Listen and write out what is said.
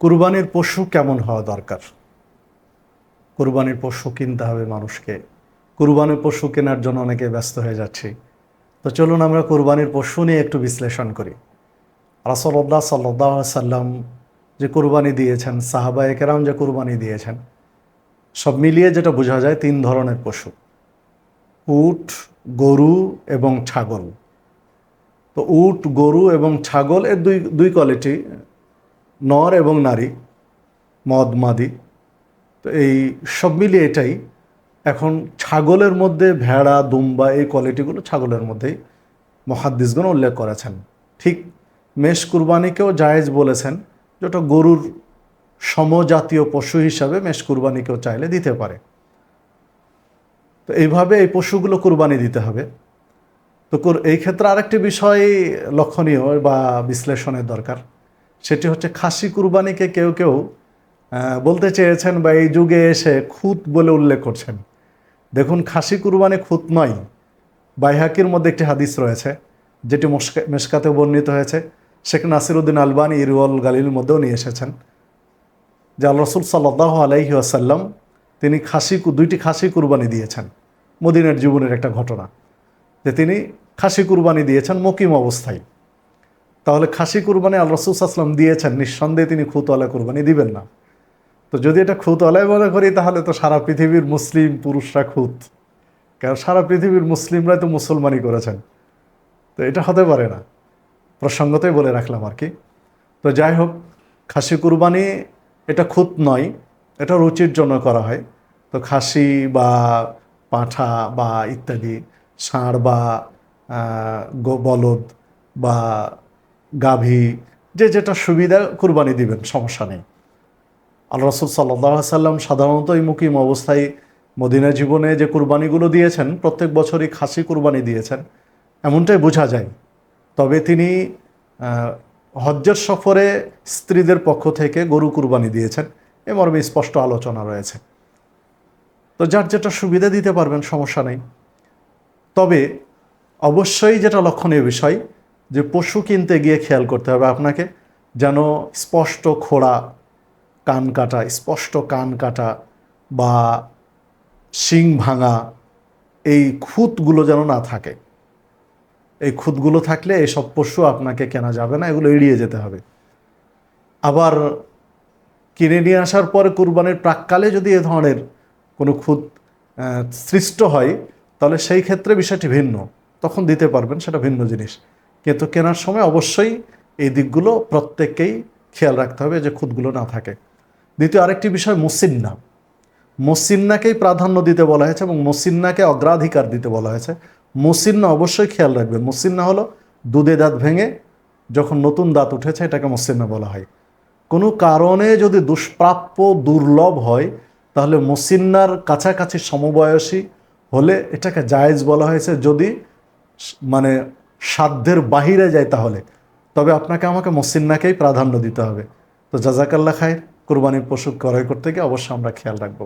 কুরবানির পশু কেমন হওয়া দরকার? কুরবানির পশু কিনতে হবে মানুষকে। কুরবানির পশু কেনার জন্য অনেকে ব্যস্ত হয়ে যাচ্ছি। তো চলুন আমরা কুরবানির পশু নিয়ে একটু বিশ্লেষণ করি। রাসূলুল্লাহ সাল্লাল্লাহু আলাইহি সাল্লাম যে কুরবানি দিয়েছেন, সাহাবায়ে কেরাম যে কুরবানি দিয়েছেন, সব মিলিয়ে যেটা বোঝা যায় তিন ধরনের পশু: উট, গরু এবং ছাগল। তো উট, গরু এবং ছাগল এর দুই দুই কোয়ালিটি, নর এবং নারী, মদ মাদি। তো এই সব মিলিয়ে এটাই। এখন ছাগলের মধ্যে ভেড়া, দুম্বা এই কোয়ালিটিগুলো ছাগলের মধ্যেই মুহাদ্দিসগণ উল্লেখ করেছেন। ঠিক মেষ কুরবানিকেও জায়েজ বলেছেন, যেটা গরুর সমজাতীয় পশু হিসাবে মেষ কুরবানিকেও চাইলে দিতে পারে। তো এইভাবে এই পশুগুলো কুরবানি দিতে হবে। তো এই ক্ষেত্রে আরেকটি বিষয় লক্ষণীয় বা বিশ্লেষণের দরকার, সেটি হচ্ছে খাসি কুরবানিকে কেউ কেউ বলতে চেয়েছেন বা এই যুগে এসে খুঁত বলে উল্লেখ করছেন। দেখুন, খাসি কুরবানি খুঁত নয়। বাইহাকির মধ্যে একটি হাদিস রয়েছে, যেটি মেশকাতে বর্ণিত হয়েছে। শেখ নাসিরউদ্দিন আলবানী ইরওয়াল গালিল মধ্যেও নিয়ে এসেছেন যে আল্লাহ রাসূল সাল্লাল্লাহু আলাইহি ওয়াসাল্লাম তিনি দুইটি খাসি কুরবানি দিয়েছেন। মদিনার জীবনের একটা ঘটনা যে তিনি খাসি কুরবানি দিয়েছেন মুকিম অবস্থায়। তাহলে খাসি কুরবানি আল্লাহ রাসূল সাল্লাল্লাহু আলাইহি ওয়াসাল্লাম দিয়েছেন, নিঃসন্দেহে তিনি খুঁতওয়ালা কুরবানি দিবেন না। তো যদি এটা খুঁতওয়ালাই মনে করি, তাহলে তো সারা পৃথিবীর মুসলিম পুরুষরা খুঁত, কারণ সারা পৃথিবীর মুসলিমরাই তো মুসলমানি করেছেন। তো এটা হতে পারে না, প্রসঙ্গতই বলে রাখলাম আর কি। তো যাই হোক, খাসি কুরবানি এটা খুঁত নয়, এটা রুচির জন্য করা হয়। তো খাসি বা পাঁঠা বা ইত্যাদি, ষাঁড় বা বলদ বা গাভী, যে যেটা সুবিধা কুরবানি দিবেন, সমস্যা নেই। আল্লাহ রাসূল সাল্লাল্লাহু আলাইহি সাল্লাম সাধারণত এই মুকিম অবস্থায় মদিনা জীবনে যে কুরবানিগুলো দিয়েছেন, প্রত্যেক বছরই খাসি কুরবানি দিয়েছেন, এমনটাই বোঝা যায়। তবে তিনি হজ্জের সফরে স্ত্রীদের পক্ষ থেকে গরু কুরবানি দিয়েছেন, এ মর্মে স্পষ্ট আলোচনা রয়েছে। তো যার যেটা সুবিধা দিতে পারবেন, সমস্যা নেই। তবে অবশ্যই যেটা লক্ষণীয় বিষয়, যে পশু কিনতে গিয়ে খেয়াল করতে হবে আপনাকে, যেন স্পষ্ট খোড়া, কান কাটা, স্পষ্ট কান কাটা বা শিং ভাঙা এই খুঁতগুলো যেন না থাকে। এই খুঁতগুলো থাকলে এইসব পশু আপনাকে কেনা যাবে না, এগুলো এড়িয়ে যেতে হবে। আবার কিনে নিয়ে আসার পরে কুরবানির প্রাককালে যদি এ ধরনের কোনো খুঁত সৃষ্ট হয়, তাহলে সেই ক্ষেত্রে বিষয়টি ভিন্ন, তখন দিতে পারবেন, সেটা ভিন্ন জিনিস। কিন্তু কেনার সময় অবশ্যই এই দিকগুলো প্রত্যেককেই খেয়াল রাখতে হবে যে খুঁতগুলো না থাকে। দ্বিতীয় আরেকটি বিষয়, মুসিন্না। মুসিন্নাকেই প্রাধান্য দিতে বলা হয়েছে এবং মুসিন্নাকে অগ্রাধিকার দিতে বলা হয়েছে। মুসিন্না অবশ্যই খেয়াল রাখবেন। মুসিন্না হলো দুধে দাঁত ভেঙে যখন নতুন দাঁত উঠেছে, এটাকে মুসিন্না বলা হয়। কোনো কারণে যদি দুষ্প্রাপ্য, দুর্লভ হয়, তাহলে মুসিন্নার কাছাকাছি সমবয়সী হলে এটাকে জায়েজ বলা হয়েছে। যদি মানে সাধ্যের বাহিরে যায়, তাহলে তবে আপনাকে আমাকে মুসিন্নাকেই প্রাধান্য দিতে হবে। তো জাযাকাল্লাহ খায়র। কুরবানির পশু ক্রয় করতে গিয়ে অবশ্যই আমরা খেয়াল রাখবো।